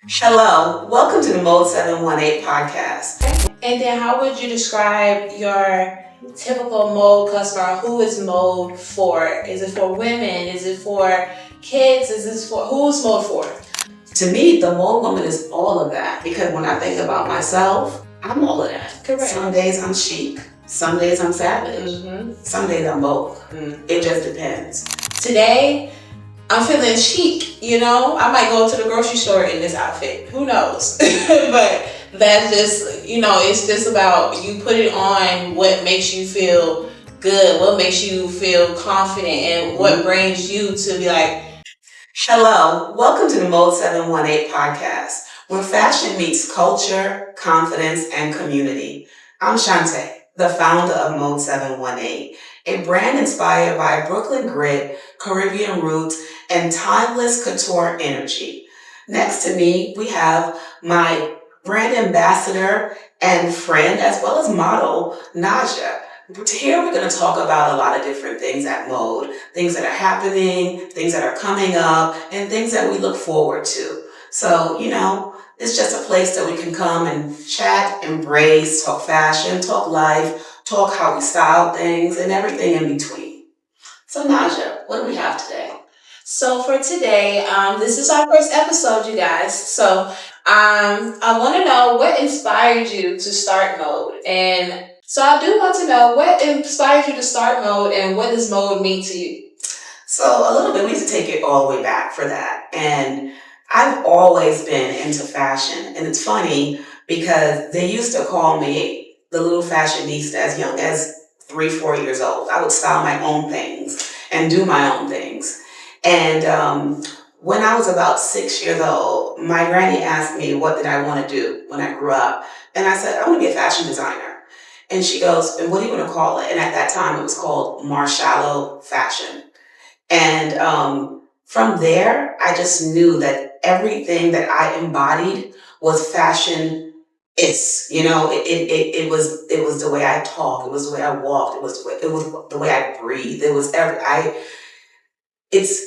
Hello, welcome to the Mode718 Podcast. And then how would you describe your typical mode customer? Who is mode for? Is it for women? Is it for kids? Is this for who's mode for? To me, the Mode woman is all of that because when I think about myself, I'm all of that. Correct. Some days I'm chic, some days I'm savage, some days I'm both. It just depends. Today, I'm feeling chic, I might go to the grocery store in this outfit. Who knows? But that's just, it's just about you put it on what makes you feel good, what makes you feel confident, and what brings you to be like, Hello, welcome to the Mode718 Podcast, where fashion meets culture, confidence, and community. I'm Shantae, the founder of Mode718, a brand inspired by Brooklyn grit, Caribbean roots, and timeless couture energy. Next to me, we have my brand ambassador and friend, as well as model, Naja. Here we're going to talk about a lot of different things at Mode, things that are happening, things that are coming up, and things that we look forward to. So, it's just a place that we can come and chat, embrace, talk fashion, talk life, talk how we style things, and everything in between. So, Naja, what do we have today? So for today, this is our first episode, you guys. So I want to know what inspired you to start Mode. And so I do want to know what inspired you to start Mode and what does Mode mean to you? So a little bit, we need to take it all the way back for that. And I've always been into fashion. And it's funny because they used to call me the little fashionista as young as 3, 4 years old. I would style my own things and do my own things. And when I was about 6 years old, my granny asked me what did I want to do when I grew up. And I said, I want to be a fashion designer. And she goes, and what are you going to call it? And at that time, it was called Marshallow Fashion. And from there, I just knew that everything that I embodied was fashion is. It was the way I talk, it was the way I walked, it was the way I breathed. It was it's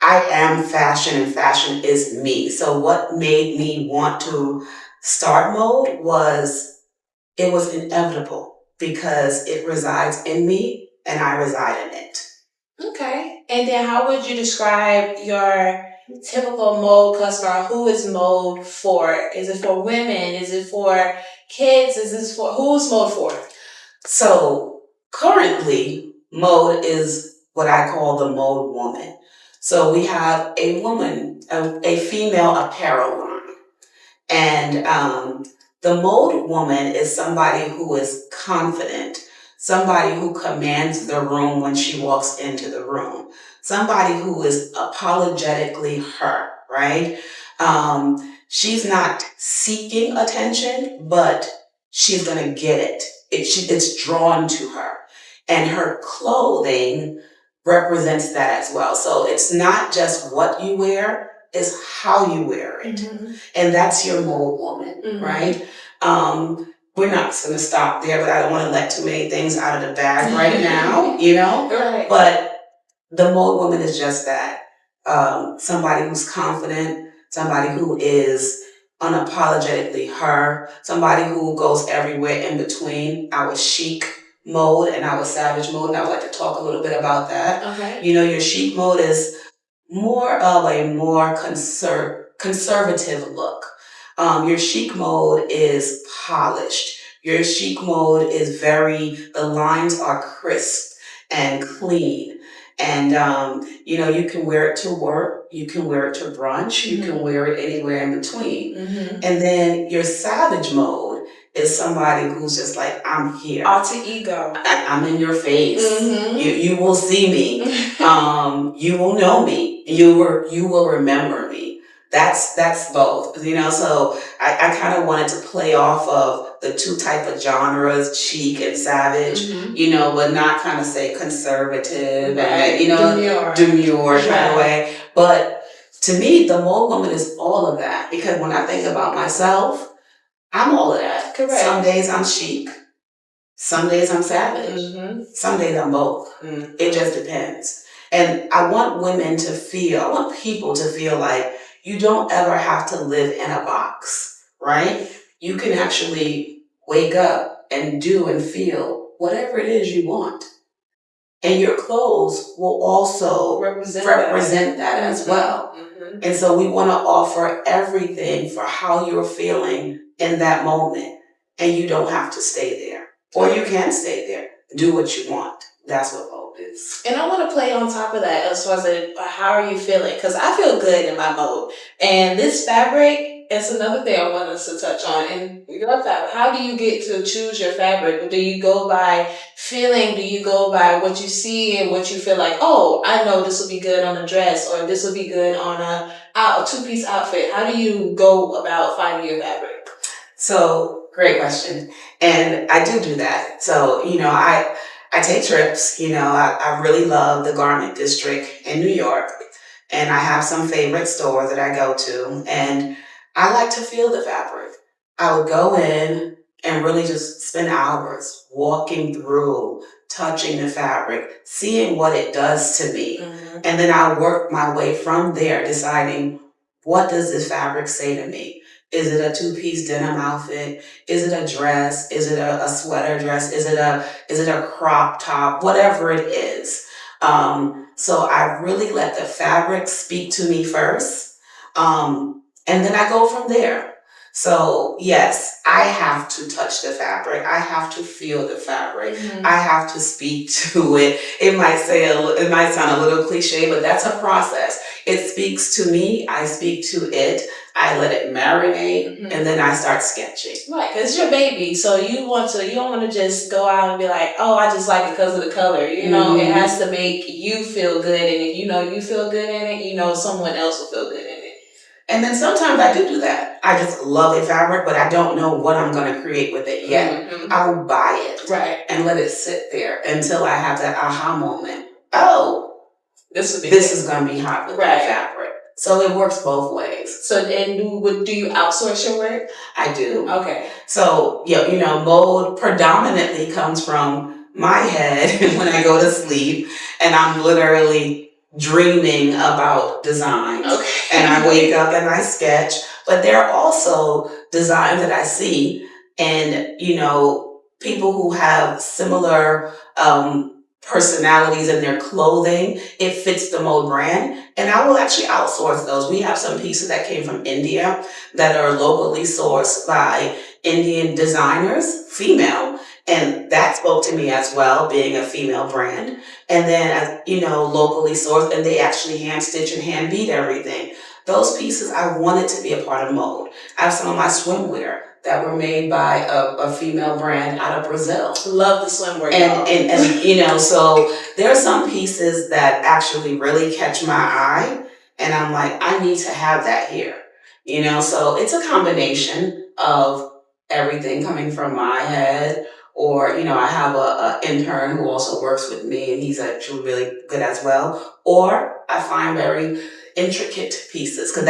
I am fashion and fashion is me. So what made me want to start Mode was it was inevitable because it resides in me and I reside in it. Okay. And then how would you describe your typical mode customer? Who is mode for? Is it for women? Is it for kids? Is this for who's mode for? So currently, Mode is what I call the Mode woman. So we have a woman, a female apparel line. And the Mode woman is somebody who is confident, somebody who commands the room when she walks into the room, somebody who is apologetically her, right? She's not seeking attention, but she's going to get it. It's drawn to her. And her clothing represents that as well. So it's not just what you wear, it's how you wear it. And that's your Mode woman, right? We're not going to stop there, but I don't want to let too many things out of the bag right now, Right. But the Mode woman is just that. Somebody who's confident, somebody who is unapologetically her, somebody who goes everywhere in between our chic mode and our savage mode. And I would like to talk a little bit about that. Okay. Your chic mode is more of a more conservative look. Your chic mode is polished. Your chic mode is the lines are crisp and clean. And, you can wear it to work, you can wear it to brunch, you can wear it anywhere in between. And then your savage mode is somebody who's just like, I'm here. Alter ego. I'm in your face. You will see me. You will know me. You will remember me. That's both. So I kind of wanted to play off of the two type of genres, chic and savage, but not kind of say conservative and demure kind of way. But to me, the Mode woman is all of that because when I think about myself, I'm all of that. Correct. Some days I'm chic. Some days I'm savage. Some days I'm both. It just depends. And I want people to feel like, You don't ever have to live in a box, right? You can actually wake up and do and feel whatever it is you want. And your clothes will also represent that as well. Mm-hmm. And so we want to offer everything for how you're feeling in that moment. And you don't have to stay there. Or you can stay there. Do what you want. That's what Mode is. And I want to play on top of that as far as how are you feeling? Because I feel good in my Mode. And this fabric is another thing I want us to touch on. And your fabric, how do you get to choose your fabric? Do you go by feeling? Do you go by what you see and what you feel like, oh, I know this will be good on a dress or this will be good on a two-piece outfit? How do you go about finding your fabric? So, great question. And I do that. So, I take trips. I really love the garment district in New York. And I have some favorite stores that I go to. And I like to feel the fabric. I would go in and really just spend hours walking through, touching the fabric, seeing what it does to me. Mm-hmm. And then I work my way from there, deciding what does this fabric say to me? Is it a two-piece denim outfit? Is it a dress? Is it a sweater dress? Is it a crop top? Whatever it is. So I really let the fabric speak to me first. And then I go from there. So yes, I have to touch the fabric. I have to feel the fabric. Mm-hmm. I have to speak to it. It might sound a little cliche, but that's a process. It speaks to me. I speak to it. I let it marinate, mm-hmm. and then I start sketching. Right, because it's your baby, so you don't want to just go out and be like, oh, I just like it because of the color. You know, mm-hmm. It has to make you feel good, and if you feel good in it, someone else will feel good in it. And then sometimes I do that. I just love a fabric, but I don't know what I'm going to create with it yet. Mm-hmm. I will buy it, right, and let it sit there until I have that aha moment. Oh, this is going to be hot with that fabric. So it works both ways. So, and do you outsource your work? I do. Okay. So, Mode predominantly comes from my head when I go to sleep, and I'm literally dreaming about designs. Okay. And I wake up and I sketch. But there are also designs that I see, and, people who have similar personalities in their clothing, it fits the Mode brand, and I will actually outsource those. We have some pieces that came from India that are locally sourced by Indian designers, female, and that spoke to me as well, being a female brand. And then, locally sourced, and they actually hand stitch and hand bead everything. Those pieces, I wanted to be a part of Mode. I have some of my swimwear that were made by a female brand out of Brazil. Love the swimwear. And so there are some pieces that actually really catch my eye, and I'm like, I need to have that here. So it's a combination of everything coming from my head, or, I have a intern who also works with me, and he's actually really good as well. Or I find very intricate pieces, because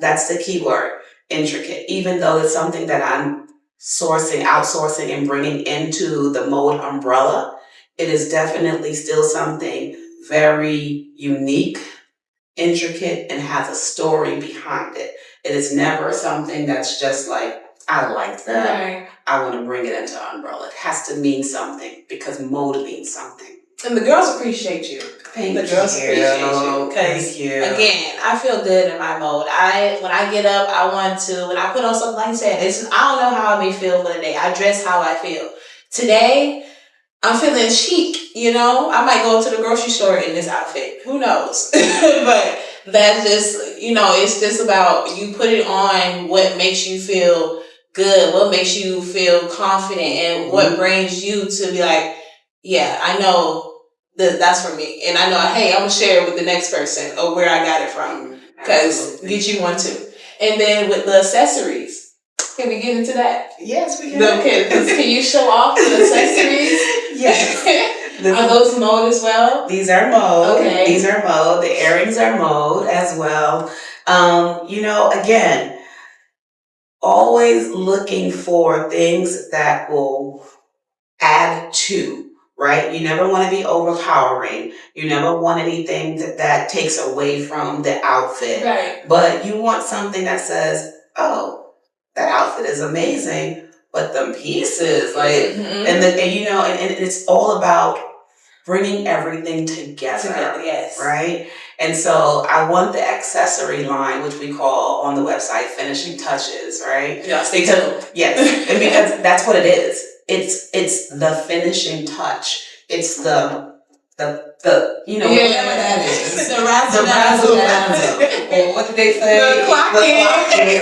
that's the key word. Intricate, even though it's something that I'm outsourcing, and bringing into the Mode umbrella, it is definitely still something very unique, intricate, and has a story behind it. It is never something that's just like, I like that. Right. I want to bring it into our umbrella. It has to mean something, because Mode means something. And the girls appreciate you. Thank you. Because, again, I feel good in my Mode. When I get up, when I put on something, like you said, I don't know how I may feel for the day. I dress how I feel. Today, I'm feeling chic, I might go to the grocery store in this outfit. Who knows? But that's just, it's just about you put it on what makes you feel good, what makes you feel confident, and what brings you to be like, yeah, I know that's for me. And I know, hey, I'm going to share it with the next person or where I got it from. Because get you one too. And then with the accessories, can we get into that? Yes, we can. Okay, can you show off the accessories? Yes. Are those Mode as well? These are Mode. Okay. These are Mode. The earrings are Mode as well. Again, always looking for things that will add to right? You never want to be overpowering. You never want anything that takes away from the outfit. Right. But you want something that says, oh, that outfit is amazing, but the pieces, like, and it's all about bringing everything together, yes. right? And so I want the accessory line, which we call on the website finishing touches, right? Yes, yes, and because that's what it is. It's the finishing touch. It's the whatever that is. The razzle dazzle. Or what did they say? The clock in,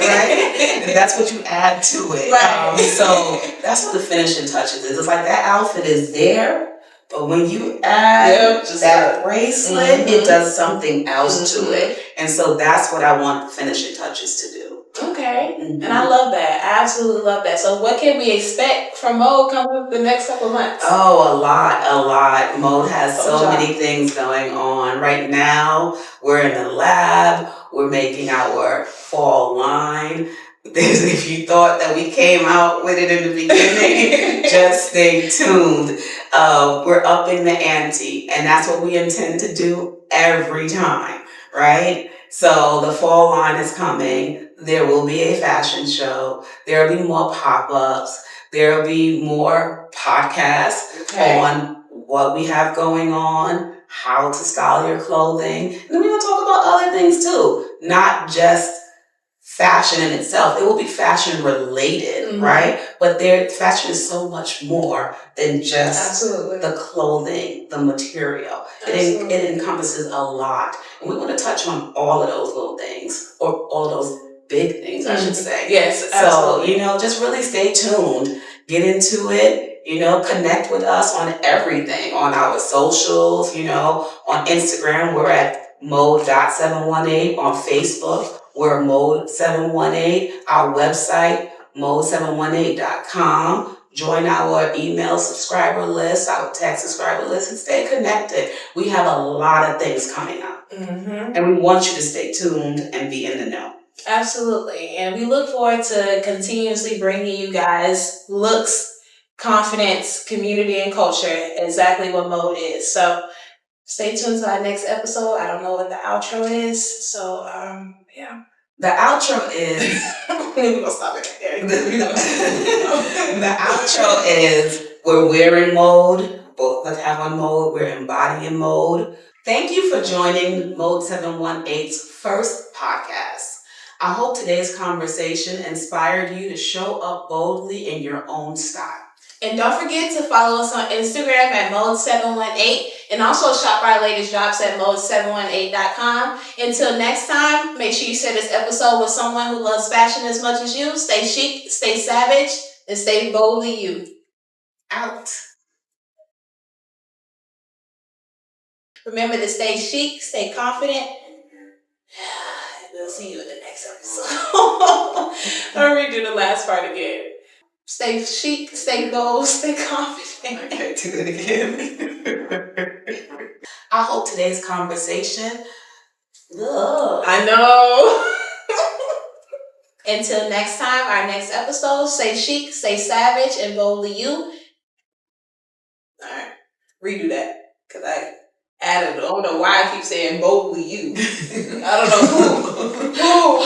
right? And that's what you add to it. Right. So that's what the finishing touches is. It's like that outfit is there, but when you add that bracelet, it does something else to it. And so that's what I want the finishing touches to do. Okay. And I love that. I absolutely love that. So what can we expect from Mode coming up the next couple of months? Oh, a lot. Mode has so many things going on. Right now, we're in the lab. We're making our fall line. If you thought that we came out with it in the beginning, just stay tuned. We're upping the ante, and that's what we intend to do every time, right? So the fall line is coming. There will be a fashion show. There will be more pop-ups. There will be more podcasts on what we have going on, how to style your clothing. And then we're going to talk about other things too, not just fashion in itself. It will be fashion related, right? But fashion is so much more than just the clothing, the material. It encompasses a lot. And we want to touch on all of those little things, or all of those big things, I should say. Yes, absolutely. So, just really stay tuned. Get into it. Connect with us on everything, on our socials, on Instagram, we're at Mode.718, on Facebook, we're Mode718, our website, Mode718.com. Join our email subscriber list, our text subscriber list, and stay connected. We have a lot of things coming up. And we want you to stay tuned and be in the know. Absolutely. And we look forward to continuously bringing you guys looks, confidence, community, and culture, exactly what Mode is. So stay tuned to our next episode. I don't know what the outro is. So, yeah. The outro is... We're going to stop it right there. The outro is we're wearing Mode. Both of us have on Mode. We're embodying Mode. Thank you for joining Mode718's first podcast. I hope today's conversation inspired you to show up boldly in your own style. And don't forget to follow us on Instagram at Mode718 and also shop our latest drops at Mode718.com. Until next time, make sure you share this episode with someone who loves fashion as much as you. Stay chic, stay savage, and stay boldly you. Out. Remember to stay chic, stay confident. We'll see you in the next episode. I'll redo the last part again. Stay chic, stay bold, stay confident. Okay, do it again. I hope today's conversation... I know. Until next time, our next episode, stay chic, stay savage, and boldly you. All right, redo that, because I added, I don't know why I keep saying boldly you. I don't know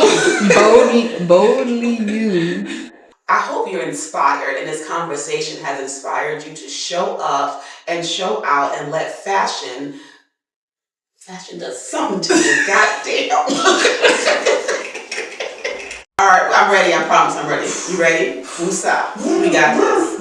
who. Boldly you. I hope you're inspired and this conversation has inspired you to show up and show out and let fashion does something to you. Goddamn. All right, I'm ready. I promise I'm ready. You ready? Musa. We got this.